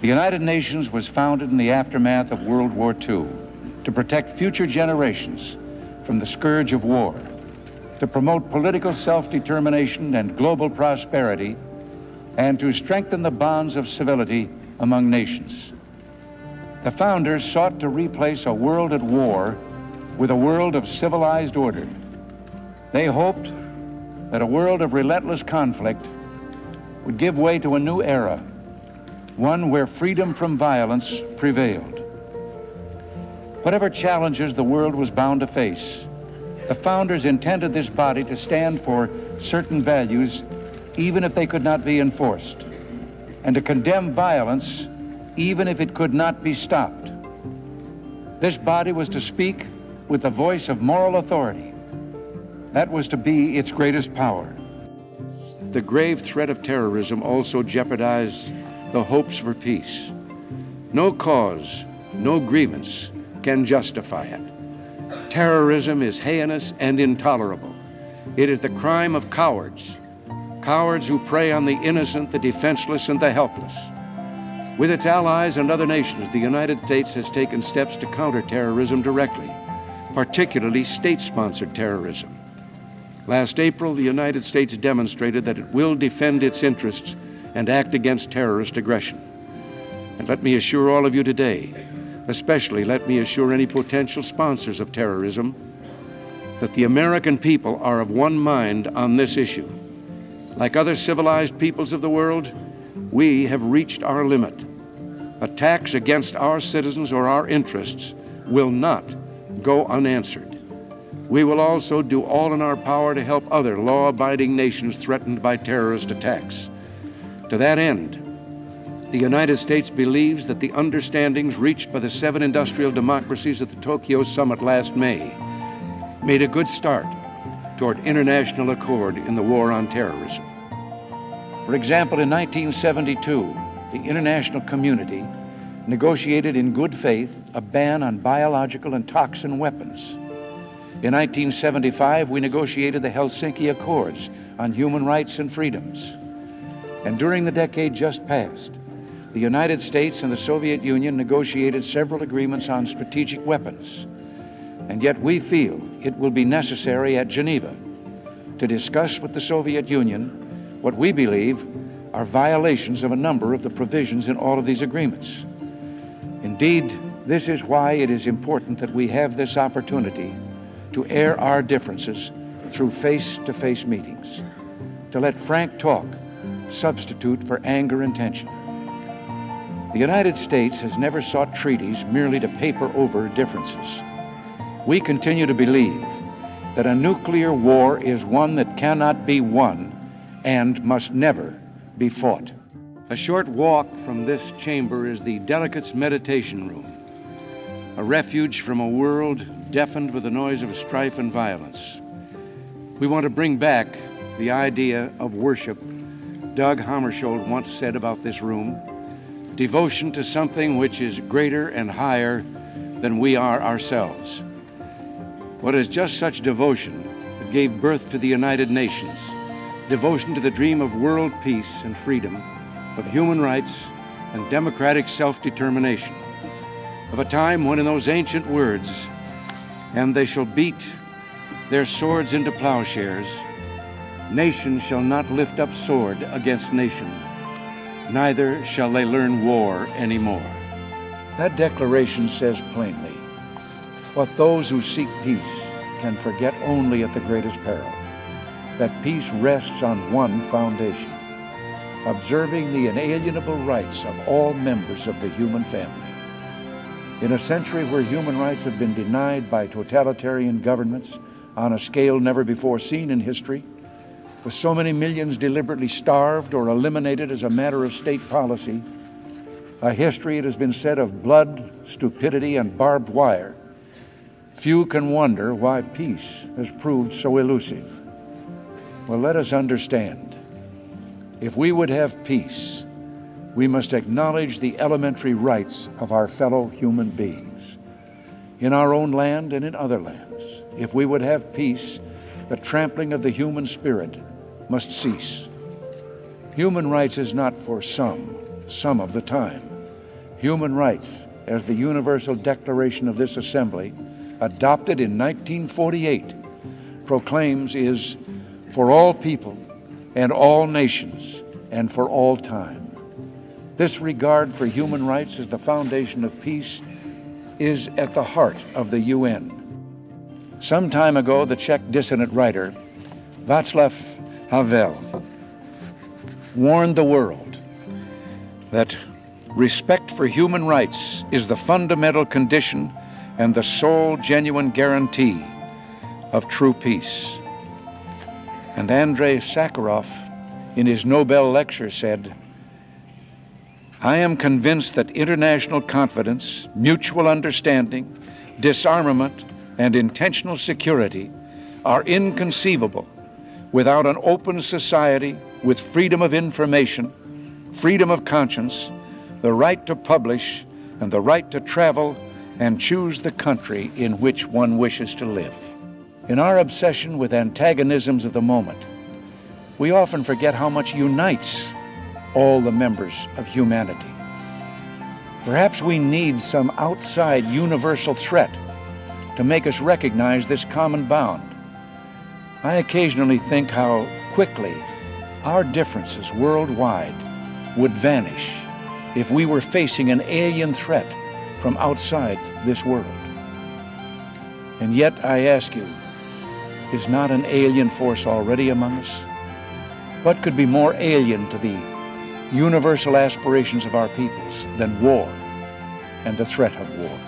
The United Nations was founded in the aftermath of World War II to protect future generations from the scourge of war, to promote political self-determination and global prosperity, and to strengthen the bonds of civility among nations. The founders sought to replace a world at war with a world of civilized order. They hoped that a world of relentless conflict would give way to a new era, one where freedom from violence prevailed. Whatever challenges the world was bound to face, the founders intended this body to stand for certain values, even if they could not be enforced, and to condemn violence, even if it could not be stopped. This body was to speak with the voice of moral authority. That was to be its greatest power. The grave threat of terrorism also jeopardized the hopes for peace. No cause, no grievance can justify it. Terrorism is heinous and intolerable. It is the crime of cowards, cowards who prey on the innocent, the defenseless, and the helpless. With its allies and other nations, the United States has taken steps to counter terrorism directly, particularly state-sponsored terrorism. Last April, the United States demonstrated that it will defend its interests and act against terrorist aggression. And let me assure all of you today, especially let me assure any potential sponsors of terrorism, that the American people are of one mind on this issue. Like other civilized peoples of the world, we have reached our limit. Attacks against our citizens or our interests will not go unanswered. We will also do all in our power to help other law-abiding nations threatened by terrorist attacks. To that end, the United States believes that the understandings reached by the 7 industrial democracies at the Tokyo summit last May made a good start toward international accord in the war on terrorism. For example, in 1972, the international community negotiated in good faith a ban on biological and toxin weapons. In 1975, we negotiated the Helsinki Accords on human rights and freedoms. And during the decade just passed, the United States and the Soviet Union negotiated several agreements on strategic weapons. And yet we feel it will be necessary at Geneva to discuss with the Soviet Union what we believe are violations of a number of the provisions in all of these agreements. Indeed, this is why it is important that we have this opportunity to air our differences through face-to-face meetings, to let frank talk substitute for anger and tension. The United States has never sought treaties merely to paper over differences. We continue to believe that a nuclear war is one that cannot be won and must never be fought. A short walk from this chamber is the Delegates' Meditation Room, a refuge from a world deafened with the noise of strife and violence. We want to bring back the idea of worship. Doug Hammarskjöld once said about this room, devotion to something which is greater and higher than we are ourselves. What is just such devotion that gave birth to the United Nations, devotion to the dream of world peace and freedom, of human rights and democratic self-determination, of a time when in those ancient words, "And they shall beat their swords into plowshares, nation shall not lift up sword against nation, neither shall they learn war anymore." That declaration says plainly what those who seek peace can forget only at the greatest peril, that peace rests on one foundation: observing the inalienable rights of all members of the human family. In a century where human rights have been denied by totalitarian governments on a scale never before seen in history, with so many millions deliberately starved or eliminated as a matter of state policy, a history, it has been said, of blood, stupidity, and barbed wire, few can wonder why peace has proved so elusive. Well, let us understand. If we would have peace, we must acknowledge the elementary rights of our fellow human beings, in our own land and in other lands. If we would have peace, the trampling of the human spirit must cease. Human rights is not for some of the time. Human rights, as the Universal Declaration of this Assembly, adopted in 1948, proclaims is for all people and all nations and for all time. This regard for human rights as the foundation of peace is at the heart of the UN. Some time ago, the Czech dissident writer Václav Havel warned the world that respect for human rights is the fundamental condition and the sole genuine guarantee of true peace. And Andrei Sakharov, in his Nobel lecture, said, "I am convinced that international confidence, mutual understanding, disarmament, and intentional security are inconceivable without an open society with freedom of information, freedom of conscience, the right to publish, and the right to travel and choose the country in which one wishes to live." In our obsession with antagonisms of the moment, we often forget how much unites all the members of humanity. Perhaps we need some outside universal threat to make us recognize this common bond. I occasionally think how quickly our differences worldwide would vanish if we were facing an alien threat from outside this world. And yet, I ask you, is not an alien force already among us? What could be more alien to the universal aspirations of our peoples than war and the threat of war?